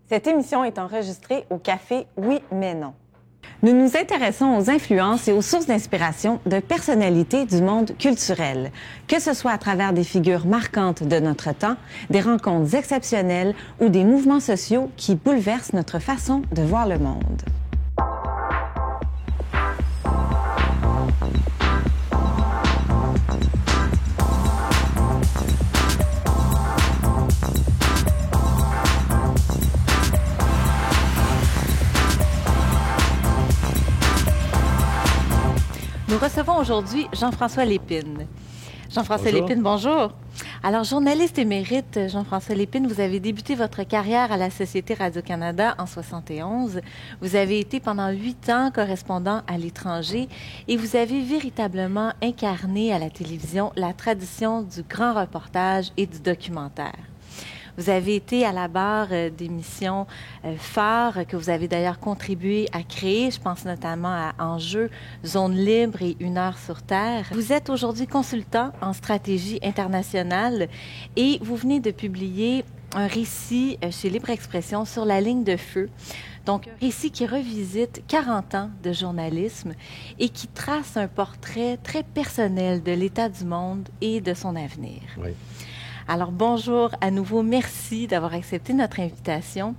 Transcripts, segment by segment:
Cette émission est enregistrée au Café Oui, mais non. Nous nous intéressons aux influences et aux sources d'inspiration de personnalités du monde culturel, que ce soit à travers des figures marquantes de notre temps, des rencontres exceptionnelles ou des mouvements sociaux qui bouleversent notre façon de voir le monde. Nous recevons aujourd'hui Jean-François Lépine. Jean-François Bonjour. Lépine, bonjour. Alors, journaliste émérite, Jean-François Lépine, vous avez débuté votre carrière à la Société Radio-Canada en 71. Vous avez été pendant 8 ans correspondant à l'étranger et vous avez véritablement incarné à la télévision la tradition du grand reportage et du documentaire. Vous avez été à la barre d'émissions phares que vous avez d'ailleurs contribué à créer. Je pense notamment à Enjeu, Zone libre et Une heure sur Terre. Vous êtes aujourd'hui consultant en stratégie internationale et vous venez de publier un récit chez Libre Expression sur la ligne de feu. Donc, un récit qui revisite 40 ans de journalisme et qui trace un portrait très personnel de l'état du monde et de son avenir. Oui. Alors, bonjour à nouveau. Merci d'avoir accepté notre invitation.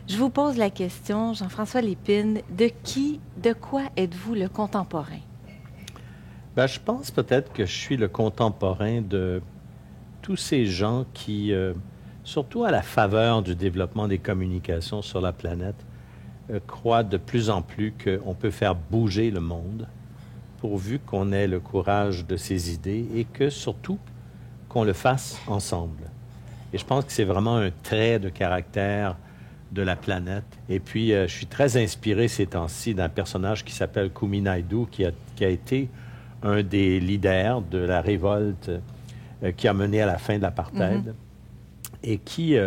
Je vous pose la question, Jean-François Lépine, de quoi êtes-vous le contemporain? Ben, je pense peut-être que je suis le contemporain de tous ces gens qui, surtout à la faveur du développement des communications sur la planète, croient de plus en plus qu'on peut faire bouger le monde pourvu qu'on ait le courage de ses idées et que, surtout, qu'on le fasse ensemble. Et je pense que c'est vraiment un trait de caractère de la planète. Et puis, je suis très inspiré ces temps-ci d'un personnage qui s'appelle Kumi Naidoo, qui a été un des leaders de la révolte qui a mené à la fin de l'apartheid et qui,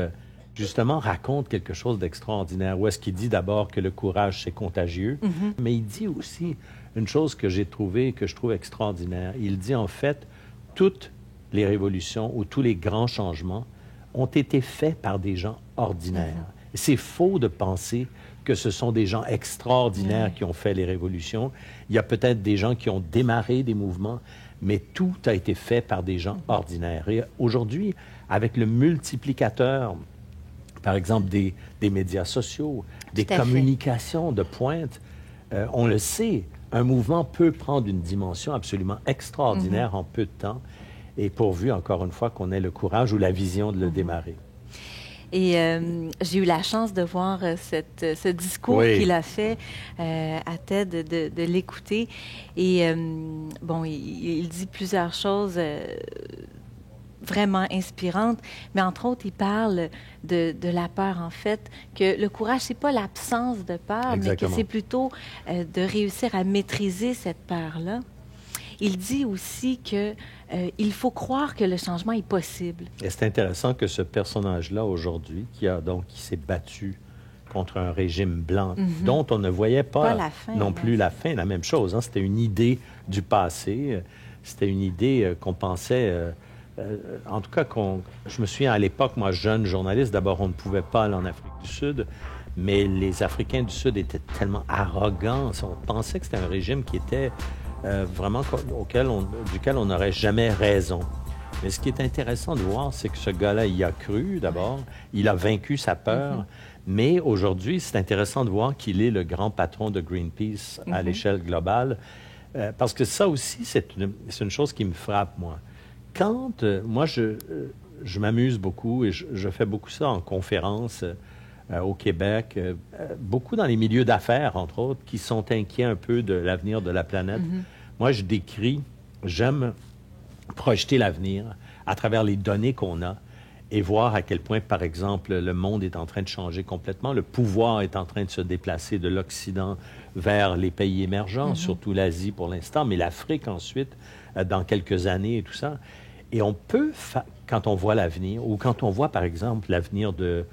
justement, raconte quelque chose d'extraordinaire. Où est-ce qu'il dit d'abord que le courage, c'est contagieux, mais il dit aussi une chose que j'ai trouvée, que je trouve extraordinaire. Il dit, en fait, toutes les révolutions ou tous les grands changements ont été faits par des gens ordinaires. C'est faux de penser que ce sont des gens extraordinaires qui ont fait les révolutions. Il y a peut-être des gens qui ont démarré des mouvements, mais tout a été fait par des gens ordinaires. Et aujourd'hui, avec le multiplicateur, par exemple, des médias sociaux, des communications de pointe, on le sait, un mouvement peut prendre une dimension absolument extraordinaire en peu de temps, et pourvu, encore une fois, qu'on ait le courage ou la vision de le démarrer. Et j'ai eu la chance de voir ce discours qu'il a fait à TED, de l'écouter. Et bon, il dit plusieurs choses vraiment inspirantes, mais entre autres, il parle de la peur, en fait, que le courage, c'est pas l'absence de peur, mais que c'est plutôt de réussir à maîtriser cette peur-là. Il dit aussi que il faut croire que le changement est possible. Et c'est intéressant que ce personnage-là, aujourd'hui, qui s'est battu contre un régime blanc, dont on ne voyait pas la fin, non plus la fin, la même chose. Hein? C'était une idée du passé. C'était une idée qu'on pensait... en tout cas, je me souviens à l'époque, moi, jeune journaliste, d'abord, on ne pouvait pas aller en Afrique du Sud, mais les Africains du Sud étaient tellement arrogants. On pensait que c'était un régime qui était... vraiment duquel on n'aurait jamais raison. Mais ce qui est intéressant de voir, c'est que ce gars-là, il a cru d'abord, il a vaincu sa peur, mais aujourd'hui, c'est intéressant de voir qu'il est le grand patron de Greenpeace à l'échelle globale, parce que ça aussi, c'est une chose qui me frappe, moi. Quand, moi, je m'amuse beaucoup et je fais beaucoup ça en conférence au Québec, beaucoup dans les milieux d'affaires, entre autres, qui sont inquiets un peu de l'avenir de la planète. Moi, j'aime projeter l'avenir à travers les données qu'on a et voir à quel point, par exemple, le monde est en train de changer complètement. Le pouvoir est en train de se déplacer de l'Occident vers les pays émergents, surtout l'Asie pour l'instant, mais l'Afrique ensuite, dans quelques années et tout ça. Et on peut, quand on voit l'avenir, ou quand on voit, par exemple, l'avenir de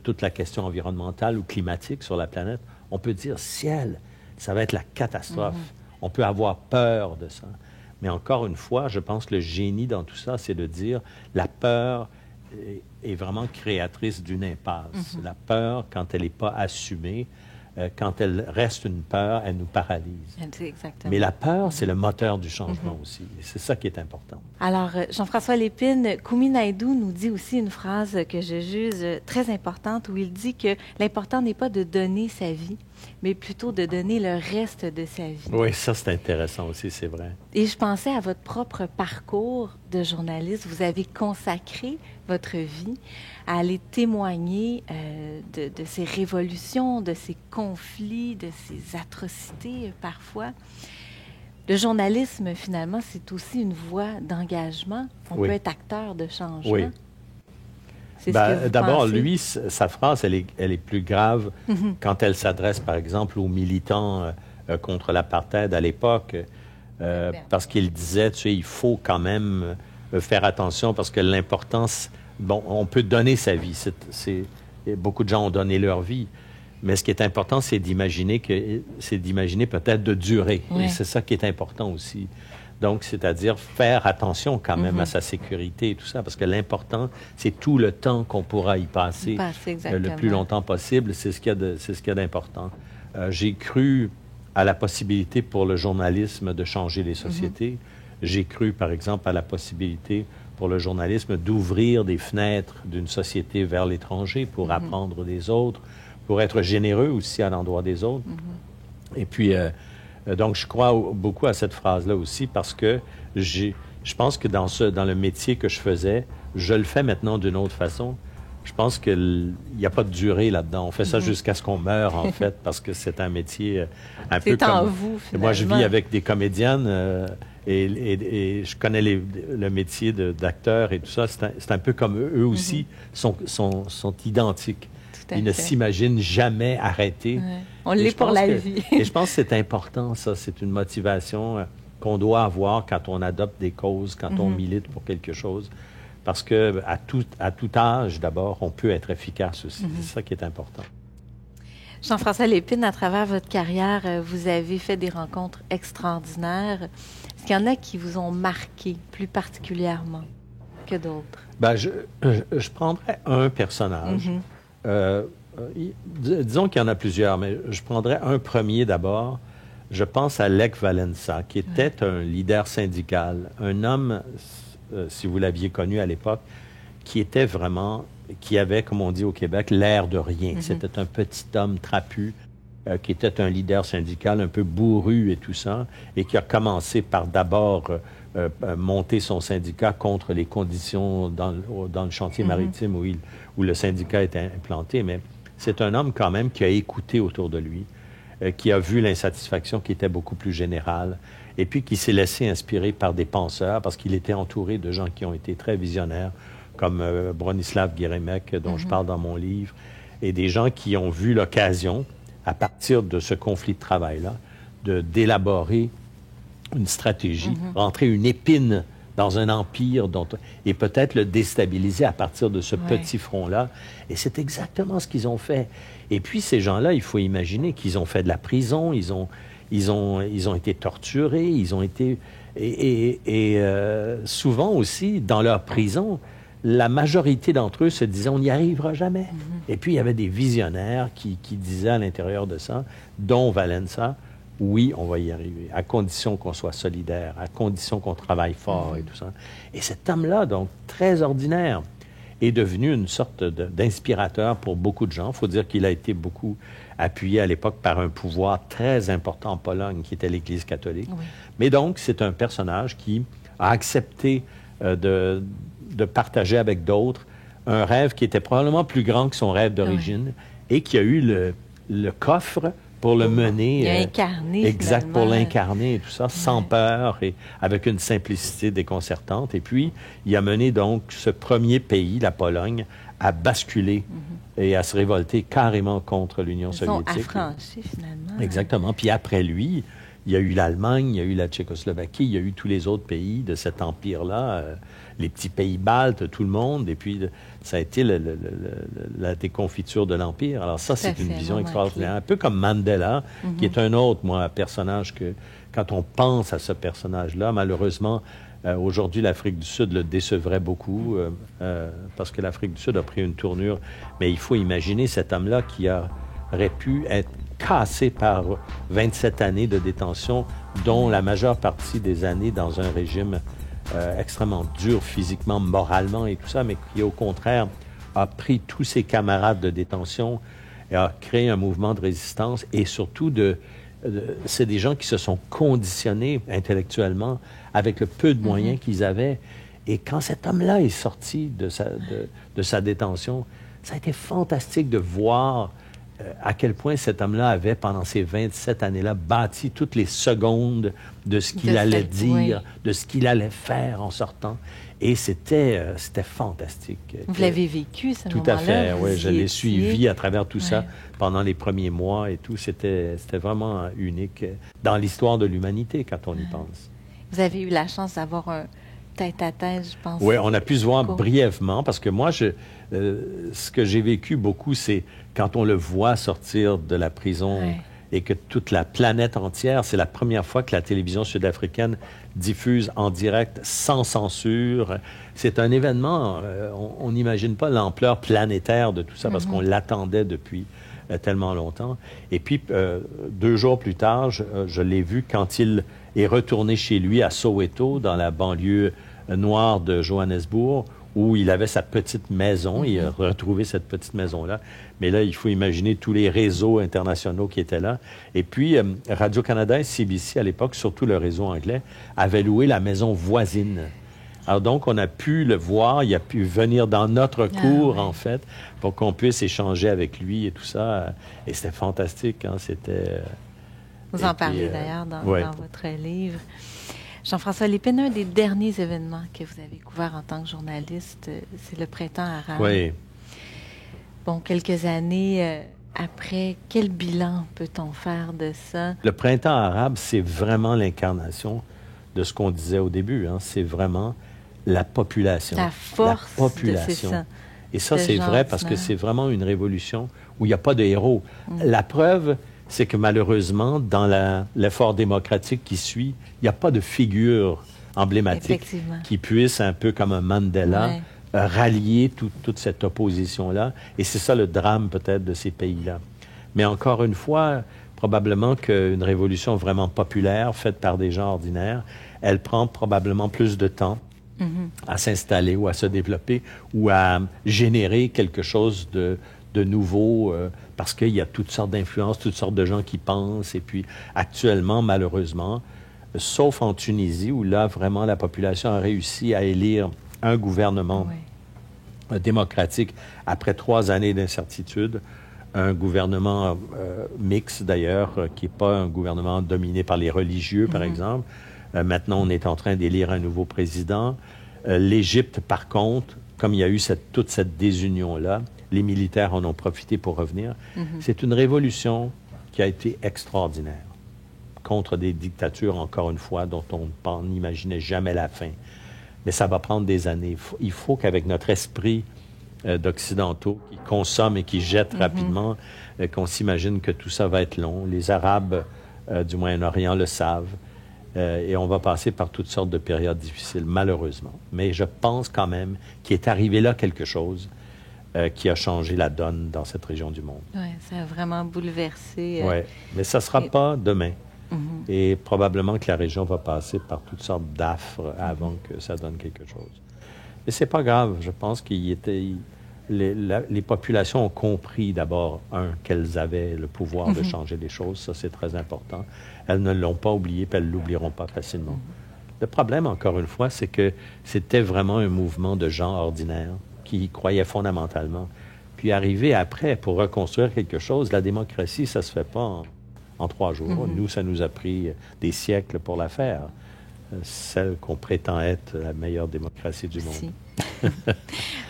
toute la question environnementale ou climatique sur la planète, on peut dire, ciel, ça va être la catastrophe. On peut avoir peur de ça. Mais encore une fois, je pense que le génie dans tout ça, c'est de dire, la peur est vraiment créatrice d'une impasse. La peur, quand elle n'est pas assumée, quand elle reste une peur, elle nous paralyse. Exactement. Mais la peur, c'est le moteur du changement aussi. Et c'est ça qui est important. Alors, Jean-François Lépine, Kumi Naidoo nous dit aussi une phrase que je juge très importante où il dit que l'important n'est pas de donner sa vie, mais plutôt de donner le reste de sa vie. Oui, ça c'est intéressant aussi, c'est vrai. Et je pensais à votre propre parcours de journaliste. Vous avez consacré votre vie à aller témoigner de ces révolutions, de ces conflits, de ces atrocités parfois. Le journalisme, finalement, c'est aussi une voie d'engagement. On peut être acteur de changement. Oui. D'abord, lui, sa phrase, elle est plus grave quand elle s'adresse, par exemple, aux militants contre l'apartheid à l'époque, parce qu'il disait, tu sais, il faut quand même faire attention parce que l'importance, bon, on peut donner sa vie. Beaucoup de gens ont donné leur vie. Mais ce qui est important, c'est d'imaginer peut-être de durer. Et c'est ça qui est important aussi. Donc, c'est-à-dire faire attention quand même à sa sécurité et tout ça, parce que l'important, c'est tout le temps qu'on pourra y passer le plus longtemps possible. C'est ce qu'il y a d'important. J'ai cru à la possibilité pour le journalisme de changer les sociétés. J'ai cru, par exemple, à la possibilité pour le journalisme d'ouvrir des fenêtres d'une société vers l'étranger pour apprendre des autres, pour être généreux aussi à l'endroit des autres. Et puis, donc, je crois beaucoup à cette phrase-là aussi parce que je pense que dans le métier que je faisais, je le fais maintenant d'une autre façon. Je pense qu'il n'y a pas de durée là-dedans. On fait ça jusqu'à ce qu'on meure, en fait, parce que c'est un métier un peu comme... C'est en vous, finalement. Moi, je vis avec des comédiennes et je connais le métier d'acteur et tout ça. C'est un peu comme eux aussi sont identiques. Ils ne s'imaginent jamais arrêter. Ouais. On l'est pour la vie. Et je pense que c'est important, ça. C'est une motivation qu'on doit avoir quand on adopte des causes, quand on milite pour quelque chose. Parce que à tout âge, d'abord, on peut être efficace aussi. C'est ça qui est important. Jean-François Lépine, à travers votre carrière, vous avez fait des rencontres extraordinaires. Est-ce qu'il y en a qui vous ont marqué plus particulièrement que d'autres? Ben, je prendrais un personnage. Disons qu'il y en a plusieurs, mais je prendrais un premier d'abord. Je pense à Lech Walesa, qui était un leader syndical, un homme, si vous l'aviez connu à l'époque, qui avait, comme on dit au Québec, l'air de rien. C'était un petit homme trapu, qui était un leader syndical un peu bourru et tout ça, et qui a commencé par d'abord monter son syndicat contre les conditions dans le chantier maritime où le syndicat était implanté. Mais c'est un homme quand même qui a écouté autour de lui, qui a vu l'insatisfaction qui était beaucoup plus générale, et puis qui s'est laissé inspirer par des penseurs, parce qu'il était entouré de gens qui ont été très visionnaires, comme Bronislaw Geremek, dont je parle dans mon livre, et des gens qui ont vu l'occasion, à partir de ce conflit de travail-là, d'élaborer une stratégie, rentrer une épine dans un empire et peut-être le déstabiliser à partir de ce petit front-là. Et c'est exactement ce qu'ils ont fait. Et puis, ces gens-là, il faut imaginer qu'ils ont fait de la prison, ils ont été torturés, ils ont été... Et souvent aussi, dans leur prison, la majorité d'entre eux se disaient « on n'y arrivera jamais ». Et puis, il y avait des visionnaires qui disaient à l'intérieur de ça, dont Walesa, oui, on va y arriver, à condition qu'on soit solidaire, à condition qu'on travaille fort et tout ça. Et cet homme-là, donc très ordinaire, est devenu une sorte d'inspirateur pour beaucoup de gens. Il faut dire qu'il a été beaucoup appuyé à l'époque par un pouvoir très important en Pologne, qui était l'Église catholique. Oui. Mais donc, c'est un personnage qui a accepté de partager avec d'autres un rêve qui était probablement plus grand que son rêve d'origine et qui a eu le coffre pour le mener. Il a incarné. Exact, pour l'incarner et tout ça, sans peur et avec une simplicité déconcertante. Et puis, il a mené donc ce premier pays, la Pologne, à basculer et à se révolter carrément contre l'Union soviétique. Ils sont affranchis, finalement. Exactement. Puis après lui, il y a eu l'Allemagne, il y a eu la Tchécoslovaquie, il y a eu tous les autres pays de cet empire-là, les petits pays baltes, tout le monde. Et puis, ça a été la déconfiture de l'Empire. Alors ça, c'est une vision extraordinaire. Un peu comme Mandela, qui est un autre, personnage que, quand on pense à ce personnage-là, malheureusement, Aujourd'hui, l'Afrique du Sud le décevrait beaucoup parce que l'Afrique du Sud a pris une tournure. Mais il faut imaginer cet homme-là qui aurait pu être cassé par 27 années de détention, dont la majeure partie des années dans un régime extrêmement dur physiquement, moralement et tout ça, mais qui, au contraire, a pris tous ses camarades de détention et a créé un mouvement de résistance et surtout c'est des gens qui se sont conditionnés intellectuellement avec le peu de moyens qu'ils avaient. Et quand cet homme-là est sorti de sa détention, ça a été fantastique de voir à quel point cet homme-là avait, pendant ces 27 années-là, bâti toutes les secondes de ce qu'il allait dire, de ce qu'il allait faire en sortant. Et c'était fantastique. Vous l'avez vécu, ce moment-là? Tout à fait, oui. Je l'ai suivi à travers tout ça pendant les premiers mois et tout. C'était vraiment unique dans l'histoire de l'humanité, quand on y pense. Vous avez eu la chance d'avoir un tête-à-tête, je pense. Oui, on a pu se voir brièvement, parce que moi, ce que j'ai vécu beaucoup, c'est quand on le voit sortir de la prison et que toute la planète entière, c'est la première fois que la télévision sud-africaine diffuse en direct sans censure. C'est un événement, on n'imagine pas l'ampleur planétaire de tout ça, parce qu'on l'attendait depuis tellement longtemps. Et puis, 2 jours plus tard, je l'ai vu quand il est retourné chez lui à Soweto, dans la banlieue noire de Johannesburg, où il avait sa petite maison. Il a retrouvé cette petite maison-là. Mais là, il faut imaginer tous les réseaux internationaux qui étaient là. Et puis, Radio-Canada et CBC, à l'époque, surtout le réseau anglais, avaient loué la maison voisine. Alors donc, on a pu le voir, il a pu venir dans notre cour, en fait, pour qu'on puisse échanger avec lui et tout ça. Et c'était fantastique, hein, c'était... Vous en parlez d'ailleurs dans votre livre. Jean-François Lépine, un des derniers événements que vous avez couvert en tant que journaliste, c'est le printemps arabe. Oui. Bon, quelques années après, quel bilan peut-on faire de ça? Le printemps arabe, c'est vraiment l'incarnation de ce qu'on disait au début. Hein. C'est vraiment la population. La force la population. De ça. Et ça, c'est vrai parce que c'est vraiment une révolution où il n'y a pas de héros. La preuve, c'est que malheureusement, dans l'effort démocratique qui suit, il n'y a pas de figure emblématique qui puisse, un peu comme un Mandela, rallier toute cette opposition-là. Et c'est ça le drame peut-être de ces pays-là. Mais encore une fois, probablement qu'une révolution vraiment populaire, faite par des gens ordinaires, elle prend probablement plus de temps à s'installer ou à se développer ou à générer quelque chose de nouveau, parce qu'il y a toutes sortes d'influences, toutes sortes de gens qui pensent. Et puis, actuellement, malheureusement, sauf en Tunisie, où là, vraiment, la population a réussi à élire un gouvernement démocratique après 3 années d'incertitude, un gouvernement mixte, d'ailleurs, qui n'est pas un gouvernement dominé par les religieux, par exemple. Maintenant, on est en train d'élire un nouveau président. L'Égypte, par contre, comme il y a eu toute cette désunion-là, les militaires en ont profité pour revenir. C'est une révolution qui a été extraordinaire contre des dictatures, encore une fois, dont on n'imaginait jamais la fin. Mais ça va prendre des années. Il faut qu'avec notre esprit d'occidentaux qui consomment et qui jettent rapidement, qu'on s'imagine que tout ça va être long. Les Arabes du Moyen-Orient le savent. Et on va passer par toutes sortes de périodes difficiles, malheureusement. Mais je pense quand même qu'il est arrivé là quelque chose qui a changé la donne dans cette région du monde. Oui, ça a vraiment bouleversé. Oui, mais ça ne sera pas demain. Et probablement que la région va passer par toutes sortes d'affres avant que ça donne quelque chose. Mais c'est pas grave. Je pense les populations ont compris d'abord, qu'elles avaient le pouvoir de changer les choses. Ça, c'est très important. Elles ne l'ont pas oublié, puis elles ne l'oublieront pas facilement. Le problème, encore une fois, c'est que c'était vraiment un mouvement de gens ordinaires qui y croyaient fondamentalement. Puis arriver après, pour reconstruire quelque chose, la démocratie, ça ne se fait pas en 3 jours. Nous, ça nous a pris des siècles pour la faire. Celle qu'on prétend être la meilleure démocratie du monde.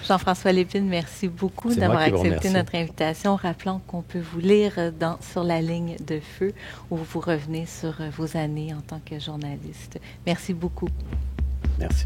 Jean-François Lépine, merci beaucoup d'avoir accepté notre invitation. Rappelons qu'on peut vous lire sur la ligne de feu où vous revenez sur vos années en tant que journaliste. Merci beaucoup. Merci.